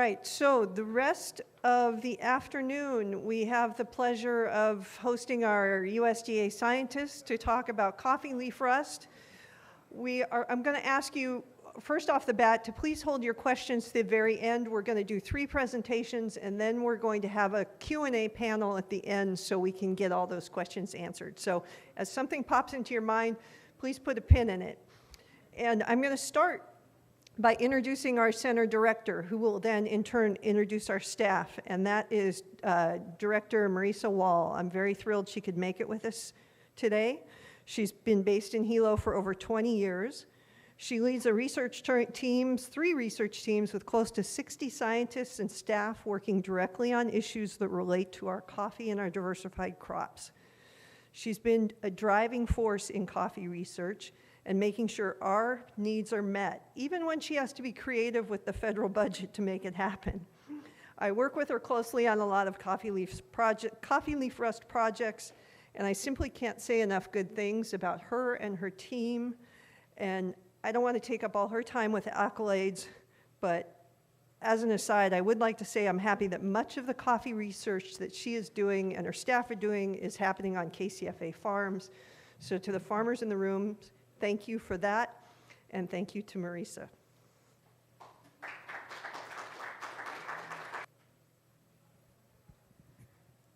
right, so the rest of the afternoon, we have the pleasure of hosting our USDA scientists to talk about coffee leaf rust. I'm going to ask you, first off the bat, to please hold your questions to the very end. We're going to do 3 presentations, and then we're going to have a Q&A panel at the end so we can get all those questions answered. So as something pops into your mind, please put a pin in it. And I'm going to start by introducing our center director, who will then in turn introduce our staff, and that is Director Marisa Wall. I'm very thrilled she could make it with us today. She's been based in Hilo for over 20 years. She leads 3 research teams with close to 60 scientists and staff working directly on issues that relate to our coffee and our diversified crops. She's been a driving force in coffee research and making sure our needs are met, even when she has to be creative with the federal budget to make it happen. I work with her closely on a lot of coffee leaf rust projects, and I simply can't say enough good things about her and her team. And I don't want to take up all her time with accolades, but as an aside, I would like to say I'm happy that much of the coffee research that she is doing and her staff are doing is happening on KCFA farms. So to the farmers in the room, thank you for that, and thank you to Marisa.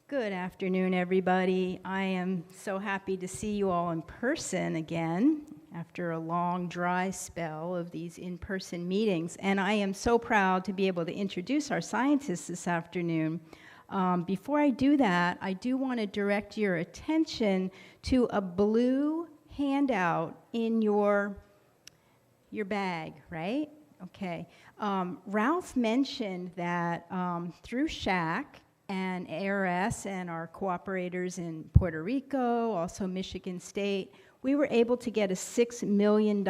Good afternoon, everybody. I am so happy to see you all in person again after a long, dry spell of these in-person meetings. And I am so proud to be able to introduce our scientists this afternoon. Before I do that, I do want to direct your attention to a blue handout in your bag, right? Okay. Ralph mentioned that through SHAC and ARS and our cooperators in Puerto Rico, also Michigan State, we were able to get a $6 million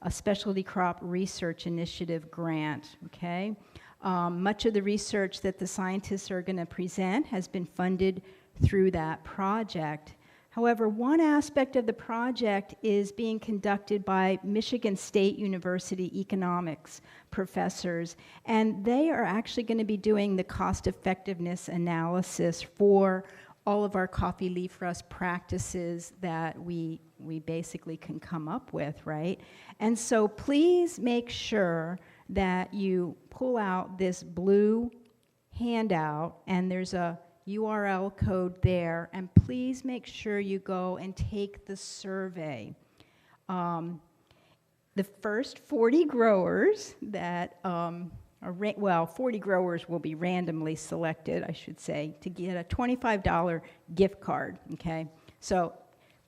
specialty crop research initiative grant, okay? Much of the research that the scientists are going to present has been funded through that project. However, one aspect of the project is being conducted by Michigan State University economics professors, and they are actually going to be doing the cost-effectiveness analysis for all of our coffee leaf rust practices that we basically can come up with, right? And so please make sure that you pull out this blue handout, and there's a URL code there, and please make sure you go and take the survey. The first 40 growers that 40 growers will be randomly selected, I should say, to get a $25 gift card, okay? So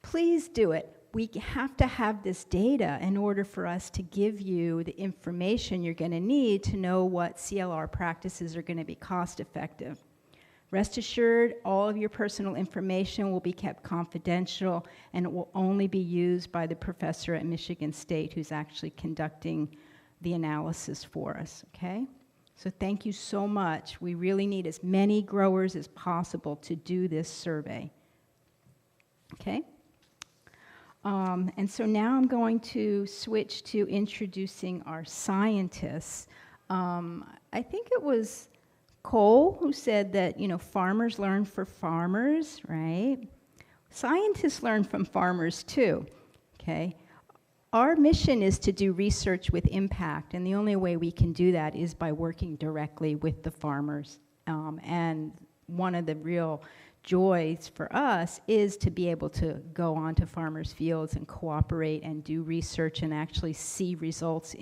please do it. We have to have this data in order for us to give you the information you're going to need to know what CLR practices are going to be cost effective. Rest assured, all of your personal information will be kept confidential, and it will only be used by the professor at Michigan State who's actually conducting the analysis for us, okay? So thank you so much. We really need as many growers as possible to do this survey, okay? And so now I'm going to switch to introducing our scientists. I think it was Cole who said that, you know, farmers learn for farmers, right? Scientists learn from farmers too, okay? Our mission is to do research with impact, and the only way we can do that is by working directly with the farmers. And one of the real joys for us is to be able to go onto farmers' fields and cooperate and do research and actually see results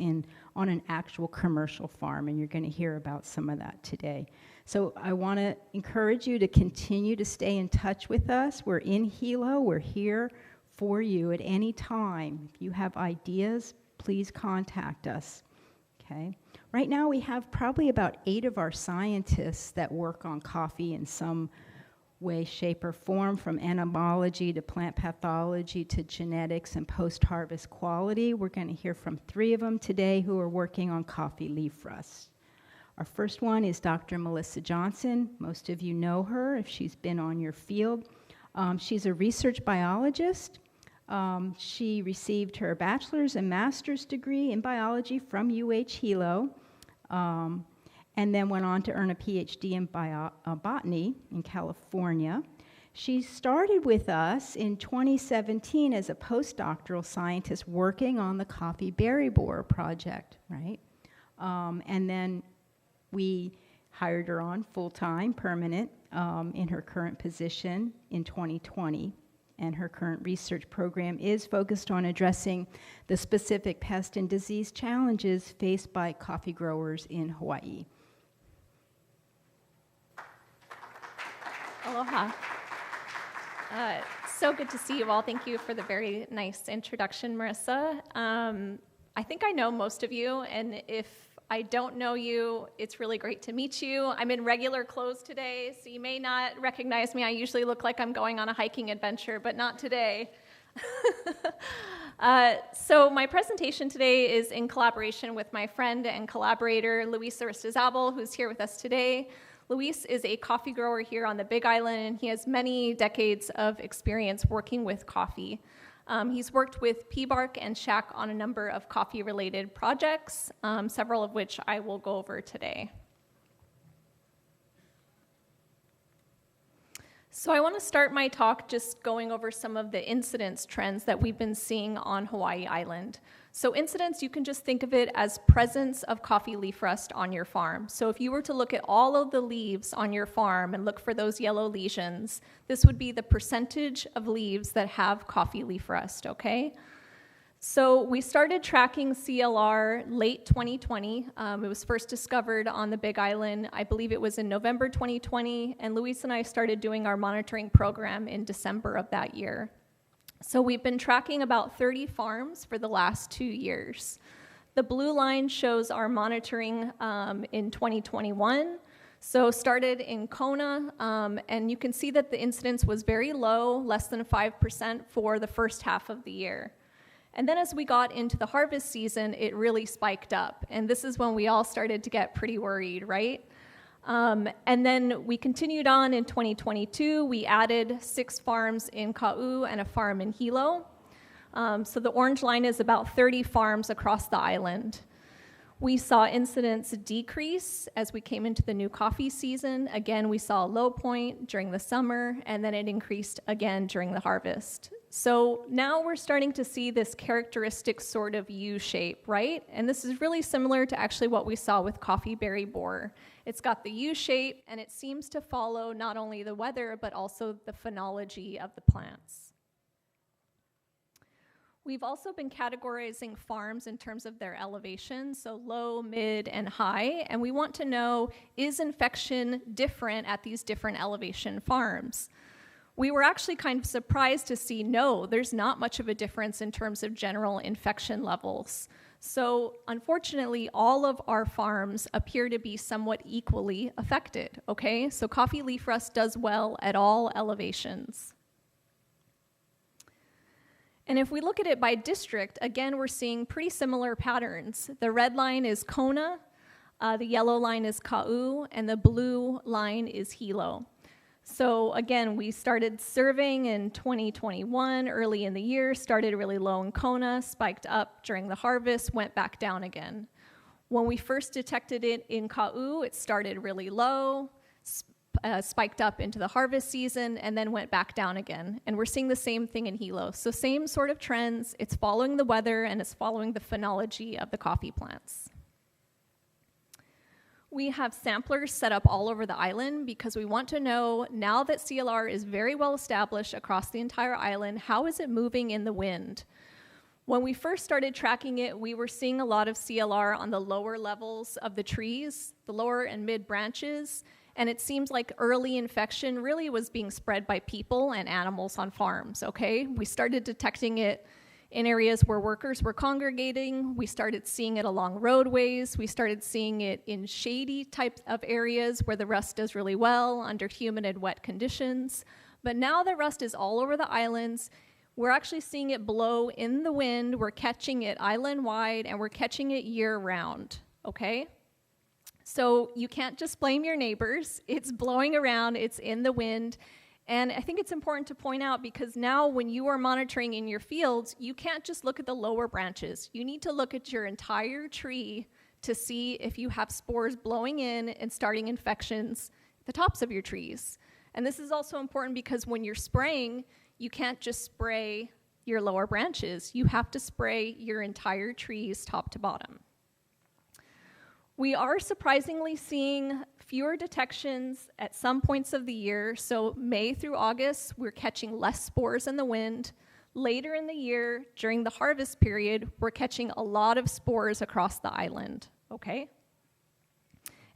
on an actual commercial farm, and you're going to hear about some of that today. So I want to encourage you to continue to stay in touch with us. We're in Hilo. We're here for you at any time. If you have ideas, please contact us, okay? Right now we have probably about 8 of our scientists that work on coffee in some way, shape, or form, from entomology to plant pathology to genetics and post-harvest quality. We're going to hear from 3 of them today who are working on coffee leaf rust. Our first one is Dr. Melissa Johnson. Most of you know her if she's been on your field. She's a research biologist. She received her bachelor's and master's degree in biology from UH Hilo. and then went on to earn a PhD in botany in California. She started with us in 2017 as a postdoctoral scientist working on the coffee berry borer project, right? And then we hired her on full-time, permanent, in her current position in 2020. And her current research program is focused on addressing the specific pest and disease challenges faced by coffee growers in Hawaii. Aloha. So good to see you all. Thank you for the very nice introduction, Marissa. I think I know most of you, and if I don't know you, it's really great to meet you. I'm in regular clothes today, so you may not recognize me. I usually look like I'm going on a hiking adventure, but not today. So my presentation today is in collaboration with my friend and collaborator, Luis Aristizabal, who's here with us today. Luis is a coffee grower here on the Big Island, and he has many decades of experience working with coffee. He's worked with PBARC and SHAC on a number of coffee-related projects, several of which I will go over today. So I want to start my talk just going over some of the incidence trends that we've been seeing on Hawaii Island. So incidence, you can just think of it as presence of coffee leaf rust on your farm. So if you were to look at all of the leaves on your farm and look for those yellow lesions, this would be the percentage of leaves that have coffee leaf rust, okay? So we started tracking CLR late 2020. It was first discovered on the Big Island. I believe it was in November 2020, and Luis and I started doing our monitoring program in December of that year. So we've been tracking about 30 farms for the last 2 years. The blue line shows our monitoring in 2021. So started in Kona, and you can see that the incidence was very low, less than 5% for the first half of the year. And then as we got into the harvest season, it really spiked up. And this is when we all started to get pretty worried, right? And then we continued on in 2022. We added 6 farms in Ka'u and a farm in Hilo. So the orange line is about 30 farms across the island. We saw incidence decrease as we came into the new coffee season. Again, we saw a low point during the summer, and then it increased again during the harvest. So now we're starting to see this characteristic sort of U shape, right? And this is really similar to actually what we saw with coffee berry borer. It's got the U shape, and it seems to follow not only the weather, but also the phenology of the plants. We've also been categorizing farms in terms of their elevation, so low, mid, and high, and we want to know, is infection different at these different elevation farms? We were actually kind of surprised to see, no, there's not much of a difference in terms of general infection levels. So unfortunately, all of our farms appear to be somewhat equally affected, okay? So coffee leaf rust does well at all elevations. And if we look at it by district, again, we're seeing pretty similar patterns. The red line is Kona, the yellow line is Ka'u, and the blue line is Hilo. So again, we started surveying in 2021, early in the year, started really low in Kona, spiked up during the harvest, went back down again. When we first detected it in Ka'u, it started really low, spiked up into the harvest season, and then went back down again. And we're seeing the same thing in Hilo. So same sort of trends. It's following the weather, and it's following the phenology of the coffee plants. We have samplers set up all over the island because we want to know, now that CLR is very well established across the entire island, how is it moving in the wind? When we first started tracking it, we were seeing a lot of CLR on the lower levels of the trees, the lower and mid branches, and it seems like early infection really was being spread by people and animals on farms, okay? We started detecting it in areas where workers were congregating. We started seeing it along roadways. We started seeing it in shady types of areas where the rust does really well under humid and wet conditions. But now the rust is all over the islands. We're actually seeing it blow in the wind. We're catching it island-wide, and we're catching it year-round, okay? So you can't just blame your neighbors. It's blowing around. It's in the wind. And I think it's important to point out, because now when you are monitoring in your fields, you can't just look at the lower branches. You need to look at your entire tree to see if you have spores blowing in and starting infections at the tops of your trees. And this is also important because when you're spraying, you can't just spray your lower branches. You have to spray your entire trees top to bottom. We are surprisingly seeing fewer detections at some points of the year. So May through August, we're catching less spores in the wind. Later in the year, during the harvest period, we're catching a lot of spores across the island, okay?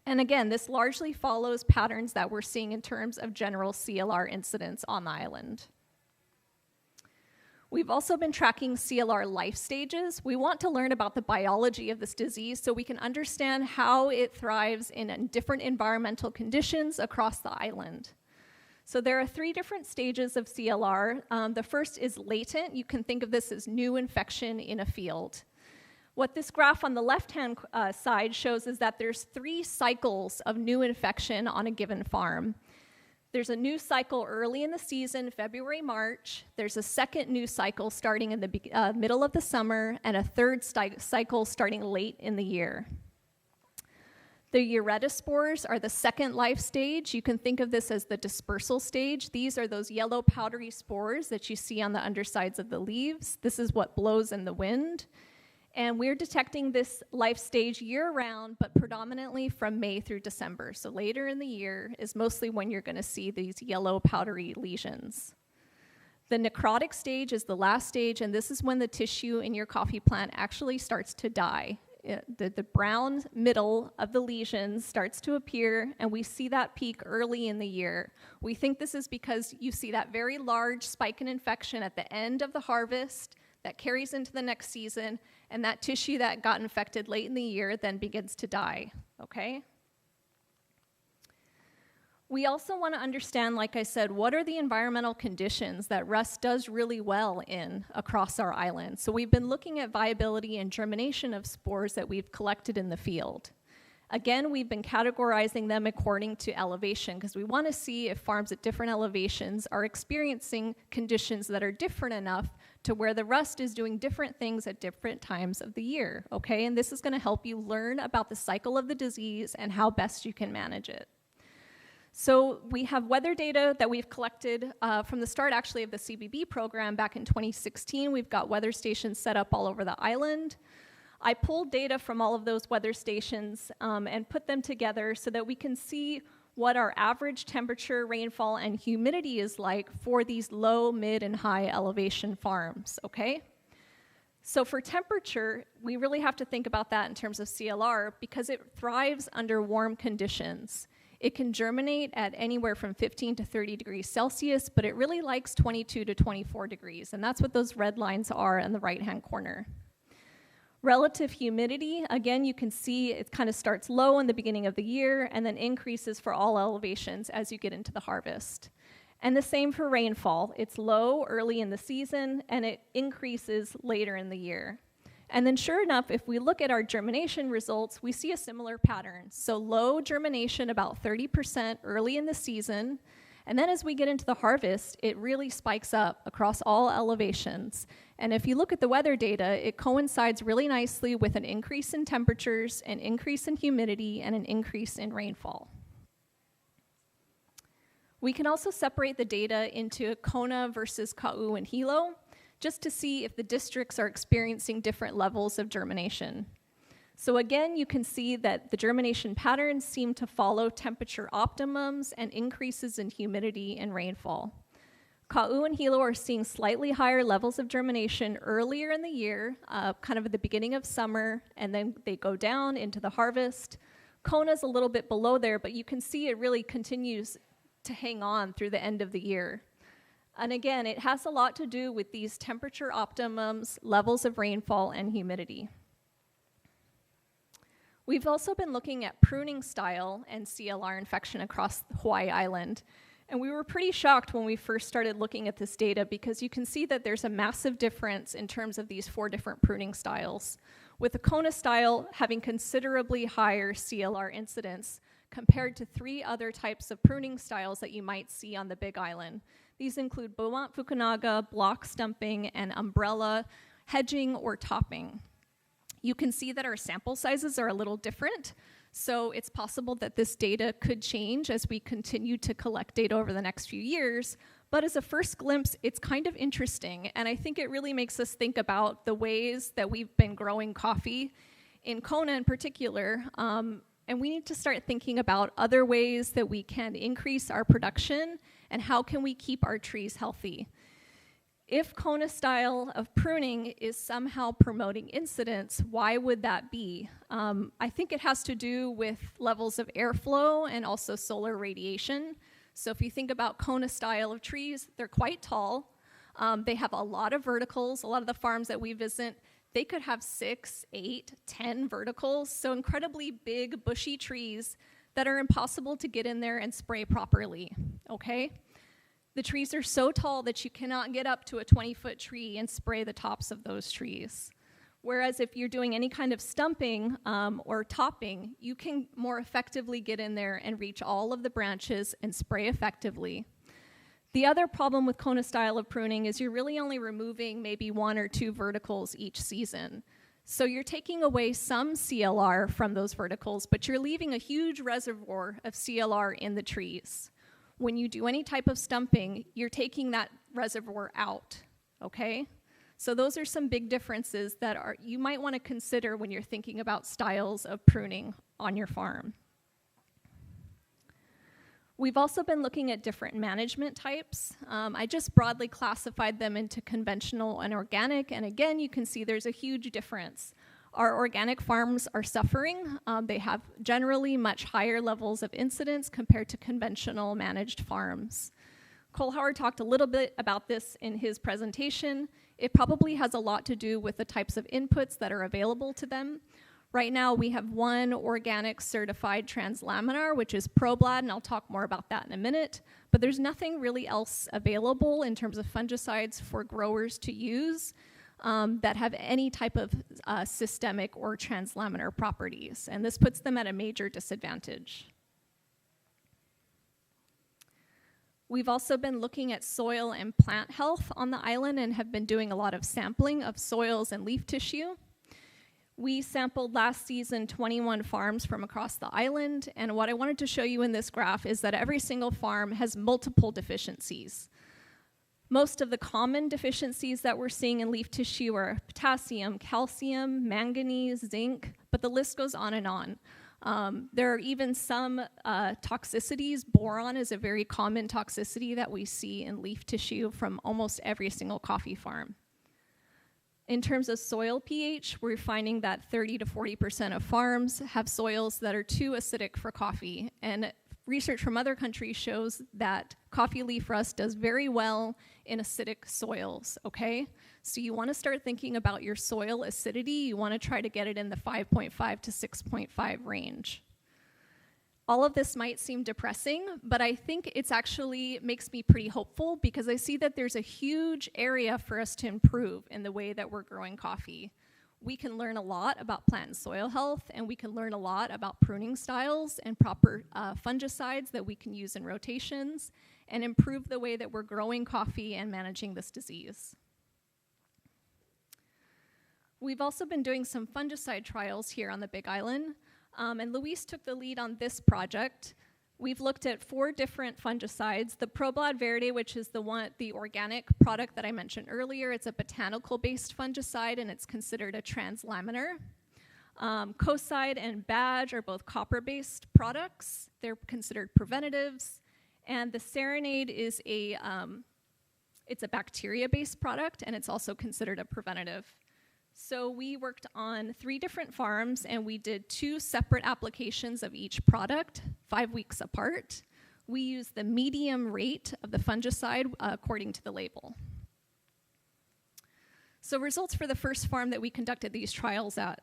And again, this largely follows patterns that we're seeing in terms of general CLR incidents on the island. We've also been tracking CLR life stages. We want to learn about the biology of this disease so we can understand how it thrives in different environmental conditions across the island. So there are 3 different stages of CLR. The first is latent. You can think of this as new infection in a field. What this graph on the left-hand side shows is that there's 3 cycles of new infection on a given farm. There's a new cycle early in the season, February, March. There's a second new cycle starting in the middle of the summer, and a third cycle starting late in the year. The uredospores are the second life stage. You can think of this as the dispersal stage. These are those yellow powdery spores that you see on the undersides of the leaves. This is what blows in the wind. And we're detecting this life stage year-round, but predominantly from May through December. So later in the year is mostly when you're going to see these yellow powdery lesions. The necrotic stage is the last stage, and this is when the tissue in your coffee plant actually starts to die. The brown middle of the lesions starts to appear, and we see that peak early in the year. We think this is because you see that very large spike in infection at the end of the harvest that carries into the next season, and that tissue that got infected late in the year then begins to die, okay? We also want to understand, like I said, what are the environmental conditions that rust does really well in across our island. So we've been looking at viability and germination of spores that we've collected in the field. Again, we've been categorizing them according to elevation because we want to see if farms at different elevations are experiencing conditions that are different enough to where the rust is doing different things at different times of the year, okay? And this is going to help you learn about the cycle of the disease and how best you can manage it. So we have weather data that we've collected from the start actually of the CBB program back in 2016. We've got weather stations set up all over the island. I pulled data from all of those weather stations and put them together so that we can see what our average temperature, rainfall, and humidity is like for these low, mid, and high elevation farms, okay? So for temperature, we really have to think about that in terms of CLR because it thrives under warm conditions. It can germinate at anywhere from 15 to 30 degrees Celsius, but it really likes 22 to 24 degrees, and that's what those red lines are in the right-hand corner. Relative humidity, again, you can see it kind of starts low in the beginning of the year and then increases for all elevations as you get into the harvest. And the same for rainfall. It's low early in the season and it increases later in the year. And then sure enough, if we look at our germination results, we see a similar pattern. So low germination, about 30% early in the season. And then as we get into the harvest, it really spikes up across all elevations. And if you look at the weather data, it coincides really nicely with an increase in temperatures, an increase in humidity, and an increase in rainfall. We can also separate the data into Kona versus Ka'u and Hilo, just to see if the districts are experiencing different levels of germination. So again, you can see that the germination patterns seem to follow temperature optimums and increases in humidity and rainfall. Ka'u and Hilo are seeing slightly higher levels of germination earlier in the year, kind of at the beginning of summer, and then they go down into the harvest. Kona's a little bit below there, but you can see it really continues to hang on through the end of the year. And again, it has a lot to do with these temperature optimums, levels of rainfall, and humidity. We've also been looking at pruning style and CLR infection across Hawaii Island. And we were pretty shocked when we first started looking at this data because you can see that there's a massive difference in terms of these 4 different pruning styles, with the Kona style having considerably higher CLR incidence compared to 3 other types of pruning styles that you might see on the Big Island. These include Beaumont Fukunaga, block stumping, and umbrella hedging or topping. You can see that our sample sizes are a little different, so it's possible that this data could change as we continue to collect data over the next few years. But as a first glimpse, it's kind of interesting, and I think it really makes us think about the ways that we've been growing coffee in Kona in particular, and we need to start thinking about other ways that we can increase our production and how can we keep our trees healthy. If Kona style of pruning is somehow promoting incidence, why would that be? I think it has to do with levels of airflow and also solar radiation. So if you think about Kona style of trees, they're quite tall. They have a lot of verticals. A lot of the farms that we visit, they could have 6, 8, 10 verticals. So incredibly big, bushy trees that are impossible to get in there and spray properly, okay? The trees are so tall that you cannot get up to a 20-foot tree and spray the tops of those trees. Whereas if you're doing any kind of stumping or topping, you can more effectively get in there and reach all of the branches and spray effectively. The other problem with Kona style of pruning is you're really only removing maybe 1 or 2 verticals each season. So you're taking away some CLR from those verticals, but you're leaving a huge reservoir of CLR in the trees. When you do any type of stumping, you're taking that reservoir out, okay? So those are some big differences that you might want to consider when you're thinking about styles of pruning on your farm. We've also been looking at different management types. I just broadly classified them into conventional and organic, and again, you can see there's a huge difference. Our organic farms are suffering. They have generally much higher levels of incidence compared to conventional managed farms. Cole Howard talked a little bit about this in his presentation. It probably has a lot to do with the types of inputs that are available to them. Right now, we have one organic certified translaminar, which is ProBlad, and I'll talk more about that in a minute. But there's nothing really else available in terms of fungicides for growers to use that have any type of systemic or translaminar properties, and this puts them at a major disadvantage. We've also been looking at soil and plant health on the island and have been doing a lot of sampling of soils and leaf tissue. We sampled last season 21 farms from across the island, and what I wanted to show you in this graph is that every single farm has multiple deficiencies. Most of the common deficiencies that we're seeing in leaf tissue are potassium, calcium, manganese, zinc, but the list goes on and on. There are even some toxicities. Boron is a very common toxicity that we see in leaf tissue from almost every single coffee farm. In terms of soil pH, we're finding that 30 to 40% of farms have soils that are too acidic for coffee, and research from other countries shows that coffee leaf rust does very well in acidic soils, okay? So you want to start thinking about your soil acidity. You want to try to get it in the 5.5 to 6.5 range. All of this might seem depressing, but I think it's actually makes me pretty hopeful because I see that there's a huge area for us to improve in the way that we're growing coffee. We can learn a lot about plant and soil health, and we can learn a lot about pruning styles and proper fungicides that we can use in rotations and improve the way that we're growing coffee and managing this disease. We've also been doing some fungicide trials here on the Big Island. And Luis took the lead on this project. We've looked at 4 different fungicides. The ProBlad Verde, which is the organic product that I mentioned earlier, it's a botanical-based fungicide, and it's considered a translaminar. Coside and Badge are both copper-based products. They're considered preventatives. And the Serenade is it's a bacteria-based product, and it's also considered a preventative. So we worked on 3 different farms, and we did 2 separate applications of each product, 5 weeks apart. We used the medium rate of the fungicide according to the label. So results for the first farm that we conducted these trials at.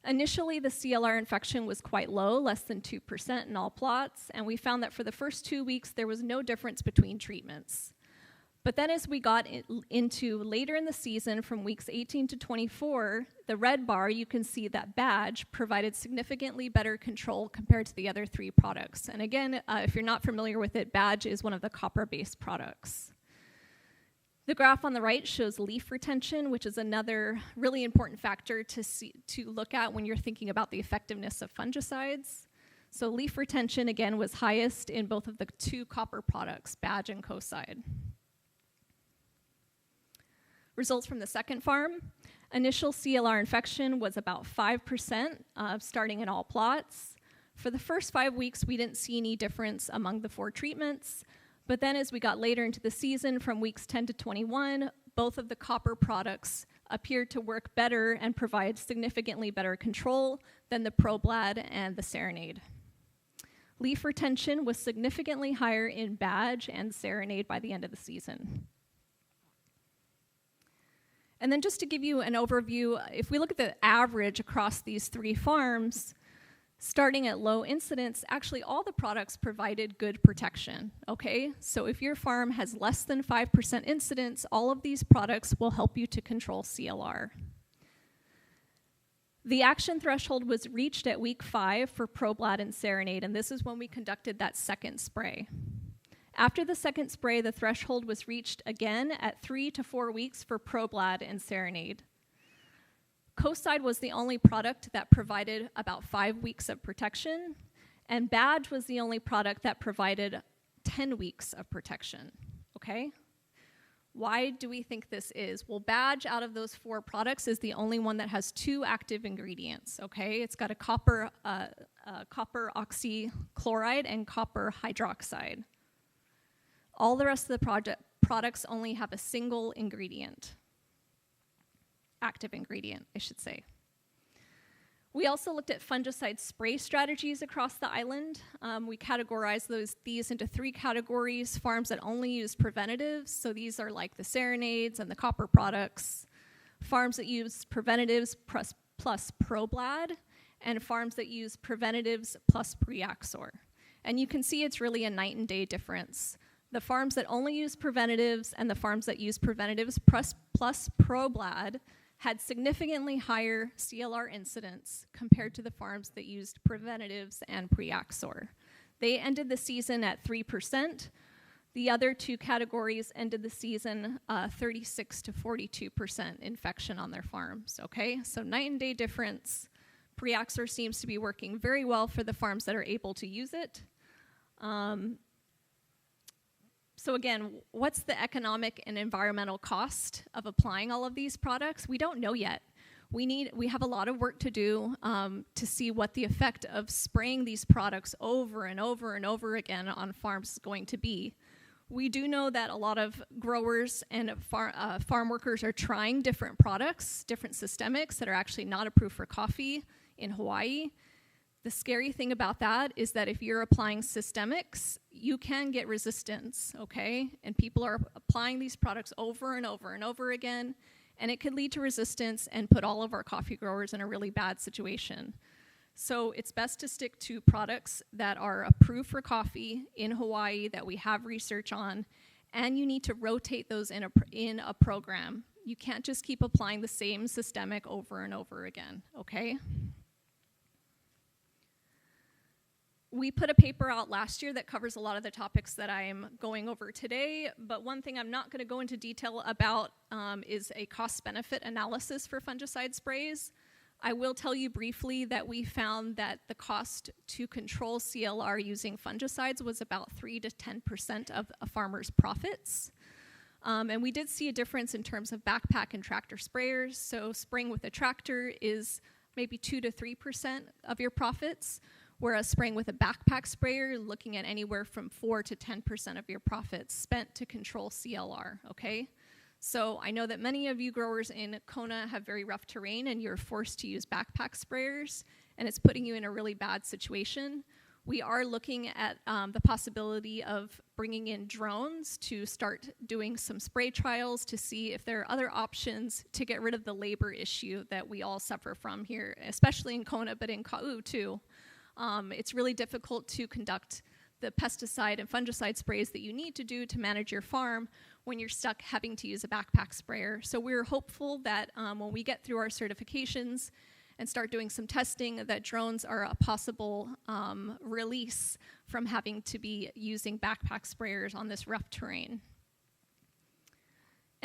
Initially, the CLR infection was quite low, less than 2% in all plots, and we found that for the first 2 weeks, there was no difference between treatments. But then as we got into later in the season, from weeks 18 to 24, the red bar, you can see that Badge provided significantly better control compared to the other 3 products. And again, if you're not familiar with it, Badge is one of the copper-based products. The graph on the right shows leaf retention, which is another really important factor to look at when you're thinking about the effectiveness of fungicides. So leaf retention, again, was highest in both of the two copper products, Badge and Kocide. Results from the second farm. Initial CLR infection was about 5%, starting in all plots. For the first 5 weeks, we didn't see any difference among the 4 treatments. But then as we got later into the season, from weeks 10 to 21, both of the copper products appeared to work better and provide significantly better control than the ProBlad and the Serenade. Leaf retention was significantly higher in Badge and Serenade by the end of the season. And then just to give you an overview, if we look at the average across these 3 farms, starting at low incidence, actually all the products provided good protection, okay? So if your farm has less than 5% incidence, all of these products will help you to control CLR. The action threshold was reached at week 5 for ProBlad and Serenade, and this is when we conducted that second spray. After the second spray, the threshold was reached again at 3 to 4 weeks for ProBlad and Serenade. Kocide was the only product that provided about 5 weeks of protection, and Badge was the only product that provided 10 weeks of protection, okay? Why do we think this is? Well, Badge, out of those 4 products, is the only one that has 2 active ingredients, okay? It's got a copper oxychloride and copper hydroxide. All the rest of the products only have a single ingredient. Active ingredient, I should say. We also looked at fungicide spray strategies across the island. We categorized these into 3 categories: farms that only use preventatives, so these are like the Serenades and the copper products; farms that use preventatives plus ProBlad; and farms that use preventatives plus Preaxor. And you can see it's really a night and day difference. The farms that only use preventatives and the farms that use preventatives plus ProBlad had significantly higher CLR incidence compared to the farms that used preventatives and Preaxor. They ended the season at 3%. The other 2 categories ended the season 36 to 42% infection on their farms, okay? So night and day difference. Preaxor seems to be working very well for the farms that are able to use it. So again, what's the economic and environmental cost of applying all of these products? We don't know yet. We have a lot of work to do to see what the effect of spraying these products over and over and over again on farms is going to be. We do know that a lot of growers and farm workers are trying different products, different systemics that are actually not approved for coffee in Hawaii. The scary thing about that is that if you're applying systemics, you can get resistance, okay? And people are applying these products over and over and over again, and it could lead to resistance and put all of our coffee growers in a really bad situation. So it's best to stick to products that are approved for coffee in Hawaii that we have research on, and you need to rotate those in a program. You can't just keep applying the same systemic over and over again, okay? We put a paper out last year that covers a lot of the topics that I am going over today, but one thing I'm not going to go into detail about is a cost-benefit analysis for fungicide sprays. I will tell you briefly that we found that the cost to control CLR using fungicides was about 3 to 10% of a farmer's profits. And we did see a difference in terms of backpack and tractor sprayers. So spraying with a tractor is maybe 2 to 3% of your profits, whereas spraying with a backpack sprayer, you're looking at anywhere from 4 to 10% of your profits spent to control CLR, okay? So I know that many of you growers in Kona have very rough terrain and you're forced to use backpack sprayers, and it's putting you in a really bad situation. We are looking at the possibility of bringing in drones to start doing some spray trials to see if there are other options to get rid of the labor issue that we all suffer from here, especially in Kona, but in Ka'u too. It's really difficult to conduct the pesticide and fungicide sprays that you need to do to manage your farm when you're stuck having to use a backpack sprayer. So we're hopeful that when we get through our certifications and start doing some testing, that drones are a possible release from having to be using backpack sprayers on this rough terrain.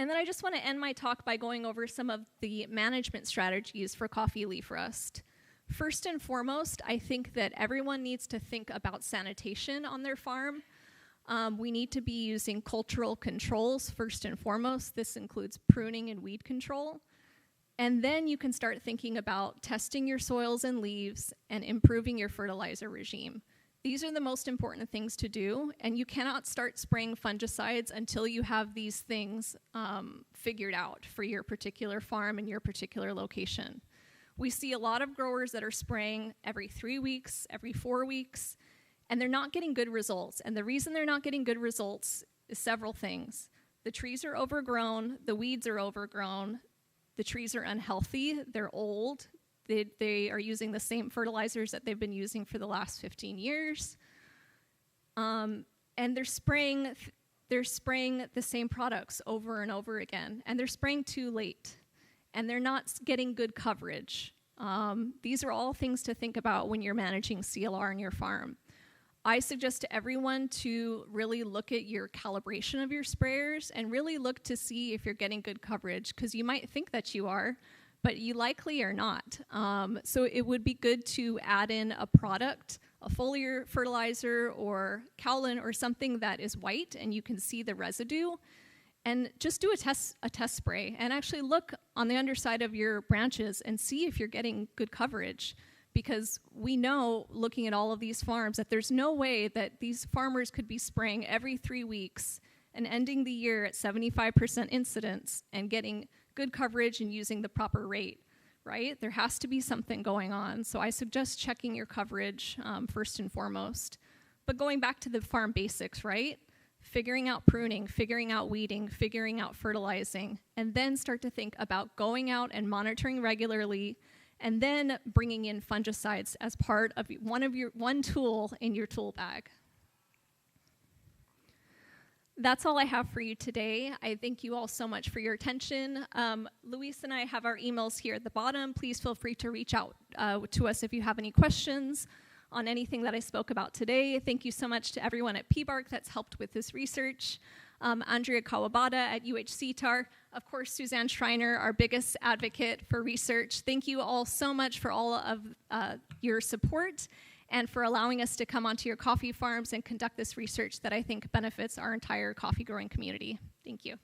And then I just want to end my talk by going over some of the management strategies for coffee leaf rust. First and foremost, I think that everyone needs to think about sanitation on their farm. We need to be using cultural controls first and foremost. This includes pruning and weed control. And then you can start thinking about testing your soils and leaves and improving your fertilizer regime. These are the most important things to do, and you cannot start spraying fungicides until you have these things figured out for your particular farm and your particular location. We see a lot of growers that are spraying every 3 weeks, every 4 weeks, and they're not getting good results. And the reason they're not getting good results is several things. The trees are overgrown, the weeds are overgrown, the trees are unhealthy, they're old, they are using the same fertilizers that they've been using for the last 15 years. And they're spraying the same products over and over again. And they're spraying too late. And they're not getting good coverage. These are all things to think about when you're managing CLR on your farm. I suggest to everyone to really look at your calibration of your sprayers and really look to see if you're getting good coverage, because you might think that you are, but you likely are not. So it would be good to add in a product, a foliar fertilizer or Cowlin or something that is white and you can see the residue, and just do a test spray and actually look on the underside of your branches and see if you're getting good coverage. Because we know, looking at all of these farms, that there's no way that these farmers could be spraying every 3 weeks and ending the year at 75% incidence and getting good coverage and using the proper rate, right? There has to be something going on. So I suggest checking your coverage first and foremost. But going back to the farm basics, right? Figuring out pruning, figuring out weeding, figuring out fertilizing, and then start to think about going out and monitoring regularly, and then bringing in fungicides as part of one tool in your tool bag. That's all I have for you today. I thank you all so much for your attention. Luis and I have our emails here at the bottom. Please feel free to reach out to us if you have any questions on anything that I spoke about today. Thank you so much to everyone at PBARC that's helped with this research. Andrea Kawabata at UHCTAR, of course, Suzanne Schreiner, our biggest advocate for research. Thank you all so much for all of your support and for allowing us to come onto your coffee farms and conduct this research that I think benefits our entire coffee growing community. Thank you.